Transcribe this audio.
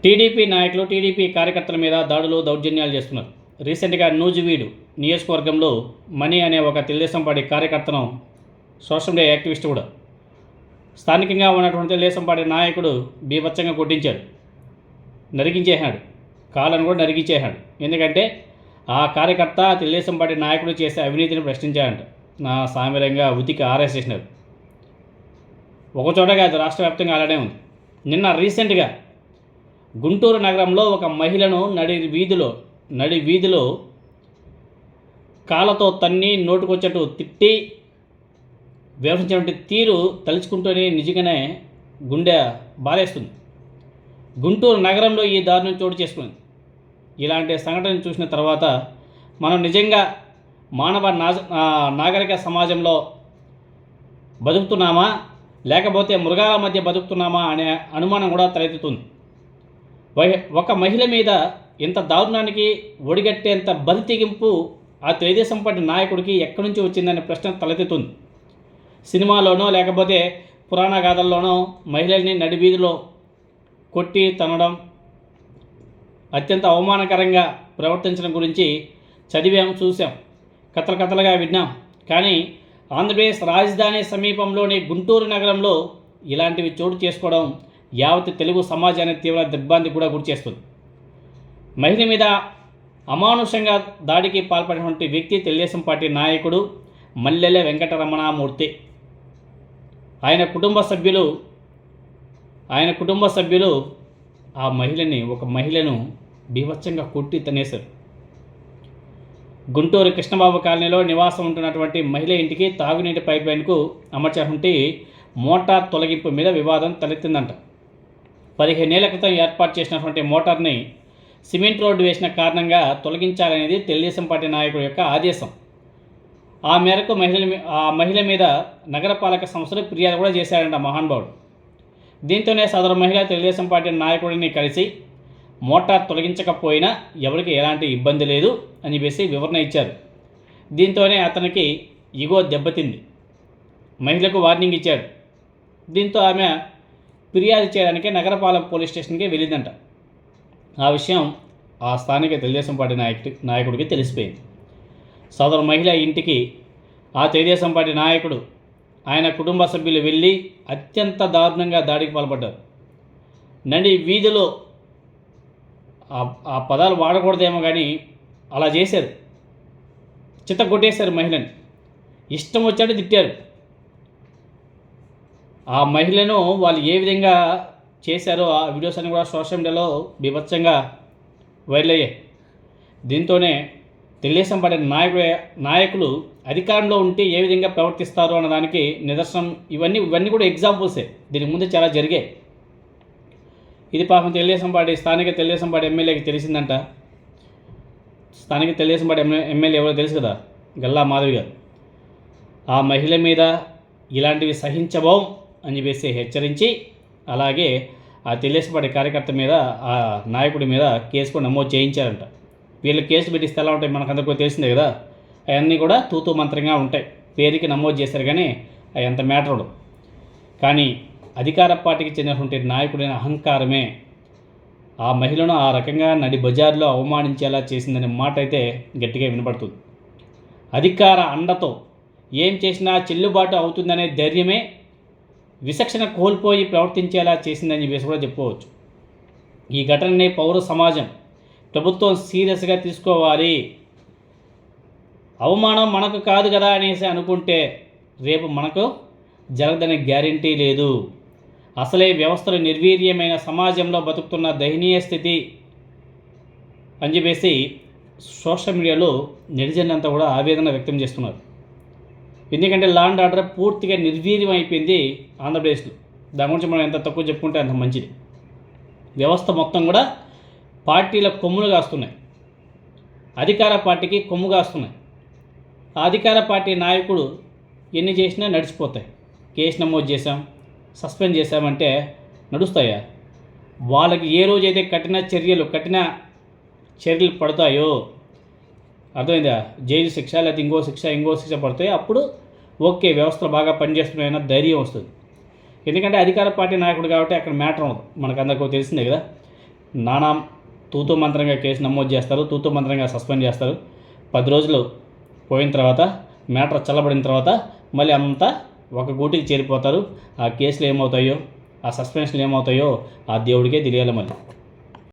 TDP నాయకులు TDP కార్యకర్తల మీద దాడులు దౌర్జన్యాలు చేస్తున్నారు. రీసెంట్గా నూజివీడు నియోజకవర్గంలో మణి అనే ఒక తెలుగుదేశం పార్టీ కార్యకర్తను సోషల్ మీడియా యాక్టివిస్ట్ కూడా స్థానికంగా ఉన్నటువంటి తెలుగుదేశం పార్టీ నాయకుడు బీభత్సంగా కొట్టించాడు, నరికించేశాడు, కాళ్ళను కూడా నరికించేశాడు. ఎందుకంటే ఆ కార్యకర్త తెలుగుదేశం పార్టీ నాయకుడు చేసే అవినీతిని ప్రశ్నించాడంట. నా సామిరంగా ఉతికి ఆరేసేసినారు. ఒకచోట కాదు, రాష్ట్ర వ్యాప్తంగా అలానే ఉంది. నిన్న రీసెంట్గా గుంటూరు నగరంలో ఒక మహిళను నడి వీధిలో కాళ్ళతో తన్ని నోటుకొచ్చట్టు తిట్టి వ్యవహరించినటువంటి తీరు తలుచుకుంటూనే నిజంగానే గుండె బాధేస్తుంది. గుంటూరు నగరంలో ఈ దారుణం చోటు చేసుకుంది. ఇలాంటి సంఘటన చూసిన తర్వాత మనం నిజంగా మానవ నాగరిక సమాజంలో బతుకుతున్నామా లేకపోతే మృగాల మధ్య బతుకుతున్నామా అనే అనుమానం కూడా తలెత్తుతుంది. ఒక మహిళ మీద ఇంత దారుణానికి ఒడిగట్టేంత బలి తెగింపు ఆ తెలుగుదేశం పార్టీ నాయకుడికి ఎక్కడి నుంచి వచ్చిందనే ప్రశ్న తలెత్తుతుంది. సినిమాలోనో లేకపోతే పురాణ గాథల్లోనో మహిళల్ని నడివీధిలో కొట్టి తనడం, అత్యంత అవమానకరంగా ప్రవర్తించడం గురించి చదివాం, చూసాం, కథలుగా విన్నాం. కానీ ఆంధ్రప్రదేశ్ రాజధాని సమీపంలోని గుంటూరు నగరంలో ఇలాంటివి చోటు చేసుకోవడం యావత్ తెలుగు సమాజానికి తీవ్ర దిగ్భ్రాంతి కూడా గురిచేస్తుంది. మహిళ మీద అమానుషంగా దాడికి పాల్పడినటువంటి వ్యక్తి తెలుగుదేశం పార్టీ నాయకుడు మల్లెల వెంకటరమణమూర్తి. ఆయన కుటుంబ సభ్యులు ఒక మహిళను బీభత్సంగా కొట్టి తనేశారు. గుంటూరు కృష్ణబాబు కాలనీలో నివాసం ఉంటున్నటువంటి మహిళ ఇంటికి తాగునీటి పైప్ లైన్కు అమర్చినటువంటి మోటార్ తొలగింపు మీద వివాదం తలెత్తిందంట. 15 ఏళ్ల క్రితం ఏర్పాటు చేసినటువంటి మోటార్ని సిమెంట్ రోడ్డు వేసిన కారణంగా తొలగించాలనేది తెలుగుదేశం పార్టీ నాయకుడి యొక్క ఆదేశం. ఆ మేరకు మహిళ మీద నగరపాలక సంస్థలు ఫిర్యాదు కూడా చేశారంట మహానుభావుడు. దీంతోనే సదరు మహిళ తెలుగుదేశం పార్టీ నాయకుడిని కలిసి మోటార్ తొలగించకపోయినా ఎవరికి ఎలాంటి ఇబ్బంది లేదు అని వివరణ ఇచ్చారు. దీంతోనే అతనికి ఇగో దెబ్బతింది. మహిళకు వార్నింగ్ ఇచ్చాడు. దీంతో ఆమె ఫిర్యాదు చేయడానికి నగరపాలక పోలీస్ స్టేషన్కి వెళ్ళిందంట. ఆ విషయం ఆ స్థానిక తెలుగుదేశం పార్టీ నాయకుడికి తెలిసిపోయింది. సదరు మహిళ ఇంటికి ఆ తెలుగుదేశం పార్టీ నాయకుడు, ఆయన కుటుంబ సభ్యులు వెళ్ళి అత్యంత దారుణంగా దాడికి పాల్పడ్డారు. నడి వీధిలో ఆ పదాలు వాడకూడదేమో కానీ అలా చేశారు. చిత్త కొట్టేశారు మహిళని, ఇష్టం వచ్చాడు తిట్టారు. ఆ మహిళను వాళ్ళు ఏ విధంగా చేశారో ఆ వీడియోస్ అన్ని కూడా సోషల్ మీడియాలో బీభత్సంగా వైరల్ అయ్యాయి. దీంతోనే తెలుగుదేశం పార్టీ నాయకులు అధికారంలో ఉంటే ఏ విధంగా ప్రవర్తిస్తారు అన్నదానికి నిదర్శనం ఇవన్నీ కూడా ఎగ్జాంపుల్సే. దీనికి ముందు చాలా జరిగాయి. ఇది పాపం స్థానిక తెలుగుదేశం పార్టీ ఎమ్మెల్యేకి తెలిసిందంట. స్థానిక తెలుగుదేశం పార్టీ ఎమ్మెల్యే ఎవరో తెలుసు కదా, గల్లా మాధవి గారు. ఆ మహిళ మీద ఇలాంటివి సహించబోం అని హెచ్చరించి, అలాగే ఆ తెలుగుదేశం పార్టీ కార్యకర్త మీద, ఆ నాయకుడి మీద కేసు కూడా నమోదు చేయించారంట. వీళ్ళు కేసు పెట్టిస్తే ఎలా ఉంటాయి మనకందరికీ తెలిసిందే కదా. అవన్నీ కూడా తూతూ మంత్రంగా ఉంటాయి. పేరుకి నమోదు చేశారు కానీ అవి అంత మ్యాటర్ ఉండదు. కానీ అధికార పార్టీకి చెందినటువంటి నాయకుడైన అహంకారమే ఆ మహిళను ఆ రకంగా నడి బజార్లో అవమానించేలా చేసిందనే మాట అయితే గట్టిగా వినపడుతుంది. అధికార అండతో ఏం చేసినా చెల్లుబాటు అవుతుందనే ధైర్యమే విచక్షణ కోల్పోయి ప్రవర్తించేలా చేసిందని కూడా చెప్పుకోవచ్చు. ఈ ఘటనని పౌర సమాజం, ప్రభుత్వం సీరియస్గా తీసుకోవాలి. అవమానం మనకు కాదు కదా అనేసి అనుకుంటే రేపు మనకు జరగదనే గ్యారంటీ లేదు. అసలే వ్యవస్థలు నిర్వీర్యమైన సమాజంలో బతుకుతున్న దయనీయ స్థితి అని సోషల్ మీడియాలో నెటిజన్లంతా కూడా ఆవేదన వ్యక్తం చేస్తున్నారు. ఎందుకంటే లా అండ్ ఆర్డర్ పూర్తిగా నిర్వీర్యం అయిపోయింది ఆంధ్రప్రదేశ్లో. దాని గురించి మనం ఎంత తక్కువ చెప్పుకుంటే అంత మంచిది. వ్యవస్థ మొత్తం కూడా పార్టీల కొమ్ములు కాస్తున్నాయి, అధికార పార్టీకి కొమ్ము కాస్తున్నాయి. ఆ అధికార పార్టీ నాయకుడు ఎన్ని చేసినా నడిచిపోతాయి. కేసు నమోదు చేశాం, సస్పెండ్ చేశామంటే నడుస్తాయా? వాళ్ళకి ఏ రోజైతే కఠిన చర్యలు పడతాయో, అర్థమైందా, జైలు శిక్ష లేకపోతే ఇంకో శిక్ష పడతాయి, అప్పుడు ఓకే వ్యవస్థలు బాగా పనిచేస్తున్నాయన్న ధైర్యం వస్తుంది. ఎందుకంటే అధికార పార్టీ నాయకుడు కాబట్టి అక్కడ మ్యాటర్ ఉండదు, మనకు అందరికీ తెలిసిందే కదా. నానా తూతూ మంత్రంగా కేసు నమోదు చేస్తారు, తూతూ మంత్రంగా సస్పెండ్ చేస్తారు. 10 రోజులు పోయిన తర్వాత మ్యాటర్ చల్లబడిన తర్వాత మళ్ళీ అంతా ఒక గూటికి చేరిపోతారు. ఆ కేసులు ఏమవుతాయో, ఆ సస్పెన్షన్లు ఏమవుతాయో ఆ దేవుడికే తెలియాలి మళ్ళీ.